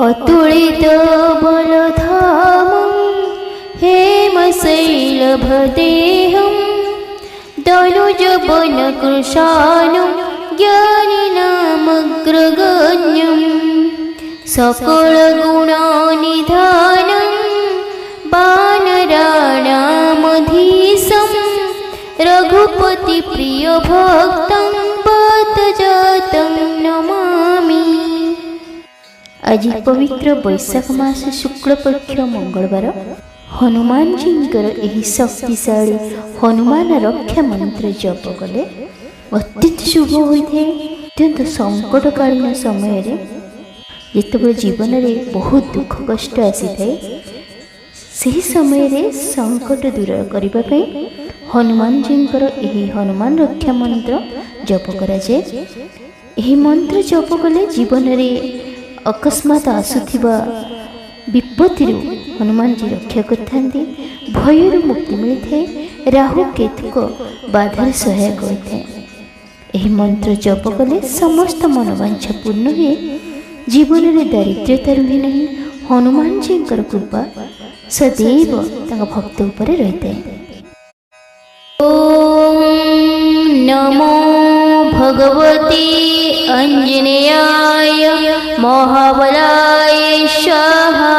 अतुलित बलधामं हेमशैलभदेहं दनुजवनकृशानं ज्ञानिनामग्रगण्यं सकलगुणनिधानं वानराणामधीशं रघुपतिप्रियभक्तं बद्धजातं नमामि। आज पवित्र वैशाख मास शुक्लपक्ष मंगलवार हनुमान जींकर यही शक्तिशाली हनुमान रक्षा मंत्र जप कले अत्यंत शुभ होता है। अत्यंत संकटकालीन समय जिते जीवन में बहुत दुख कष्ट आसी थाए से समय संकट दूर करने हनुमान जींकर यही हनुमान रक्षा मंत्र जप करा जाए। यही मंत्र जप कले जीवन में अकस्मात आसुथिबा विपत्ति हनुमान जी रक्षा करते भयर मुक्ति मिलता है। राहु केतुक बाधार सहायक होता है। यही मंत्र जप कले समस्त मनोवांछा पूर्ण हुए। जीवन में दारिद्र्यता रुहे नहीं। हनुमान जी कृपा सदैव भक्त उपर रहता है। ओम नमो भगवते अंजनेयाय महाबलाय स्वाहा।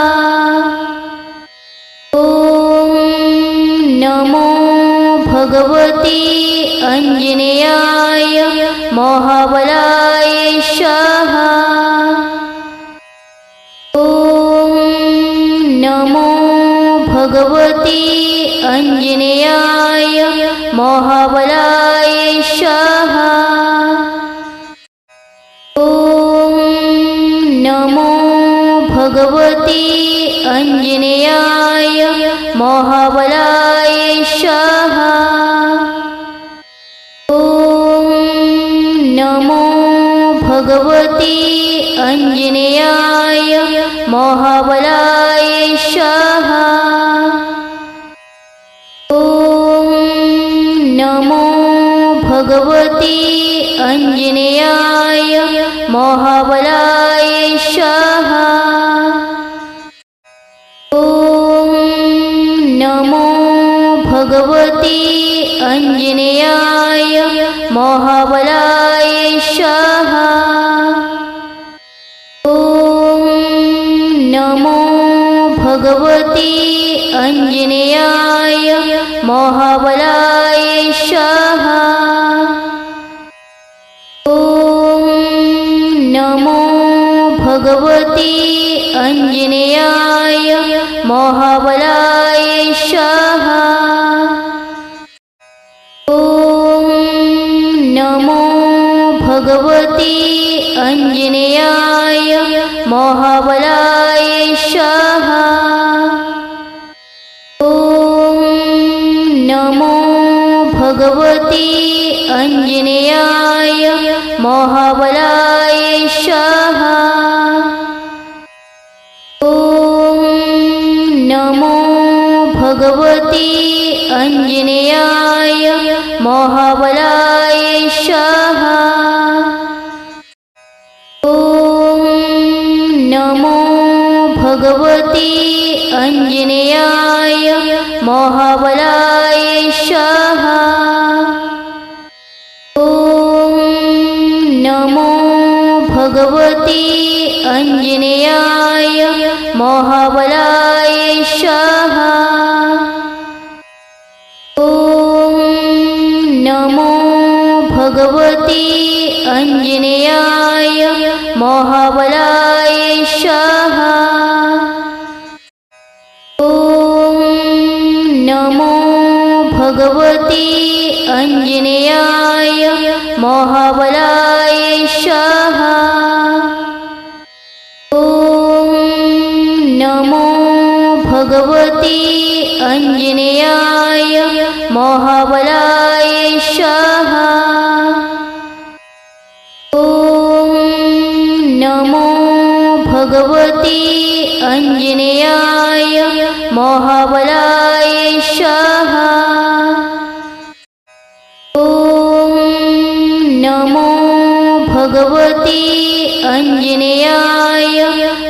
ओम नमो भगवते अंजनेयाय महाबलाय स्वाहा। ओम नमो भगवते अंजनेयाय महाबलाय स्वाहा। ओम नमो भगवते अंजनेयाय महाबलाय स्वाहा। ओम नमो भगवते अंजनेयाय महाबलाय स्वाहा। ओम नमो भगवते अंजनेयाय महाबलाय स्वाहा। ओम नमो भगवते अंजनेयाय महाबलाय स्वाहा। ओम नमो भगवते अंजनेयाय महाबलाय स्वाहा। ओम नमो भगवते अंजनेयाय महाबलाय स्वाहा। ओम नमो भगवते अंजनेयाय महाबलाय स्वाहा। ओम नमो भगवते अंजनेयाय महाबलाय स्वाहा। ओम नमो भगवते अंजनेयाय महाबलाय स्वाहा। ओम नमो भगवते अंजनेयाय महाबलाय स्वाहा। ओम नमो भगवते अंजनेयाय महाबलाय स्वाहा। ओम नमो भगवते अंजनेयाय महाबलाय स्वाहा। ओम नमो भगवते अंजनेयाय महाबलाय स्वाहा। ओम नमो भगवते अंजनेयाय महाबलाय स्वाहा। ओम नमो भगवते अंजनेयाय महाबलाय स्वाहा। ओम नमो भगवते अंजनेयाय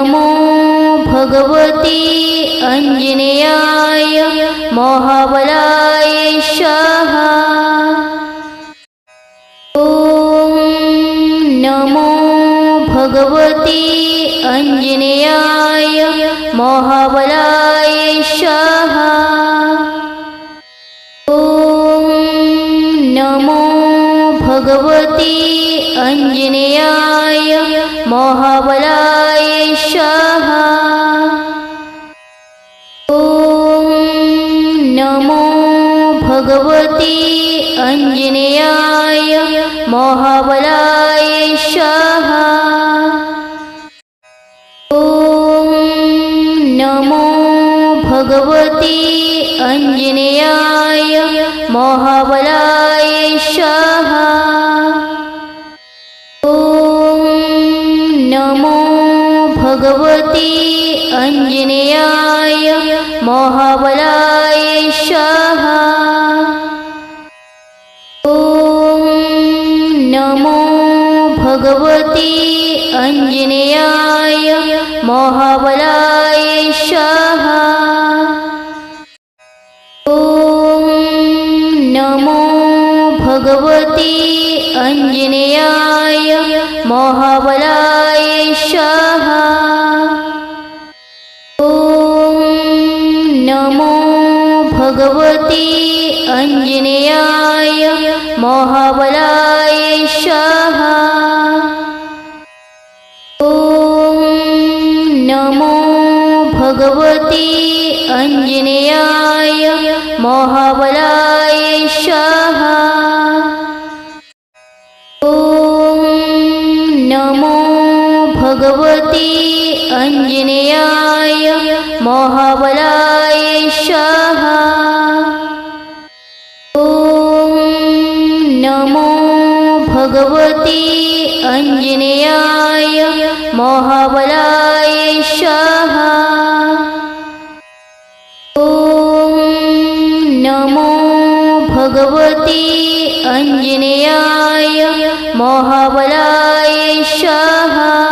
नमो भगवते आञ्जनेयाय महाबलाय स्वाहा। ॐ नमो भगवते आञ्जनेयाय महाबलाय स्वाहा। ॐ नमो भगवते आञ्जनेयाय महाबलाय स्वाहा। ॐ नमो भगवते आञ्जनेयाय महाबलाय स्वाहा। ॐ नमो भगवते आञ्जनेयाय महाबलाय स्वाहा। ॐ नमो भगवते आञ्जनेयाय महाबलाय स्वाहा। ॐ नमो भगवते आञ्जनेयाय महाबलाय स्वाहा। ॐ नमो भगवते आञ्जनेयाय महाबलाय स्वाहा। ॐ नमो भगवते आञ्जनेयाय महाबलाय स्वाहा। ॐ नमो भगवते आञ्जनेयाय महाबलाय स्वाहा। ॐ नमो भगवते आञ्जनेयाय महाबलाय स्वाहा। ॐ नमो भगवते आञ्जनेयाय महाबलाय स्वाहा। ॐ नमो भगवते आञ्जनेयाय महाबलाय स्वाहा।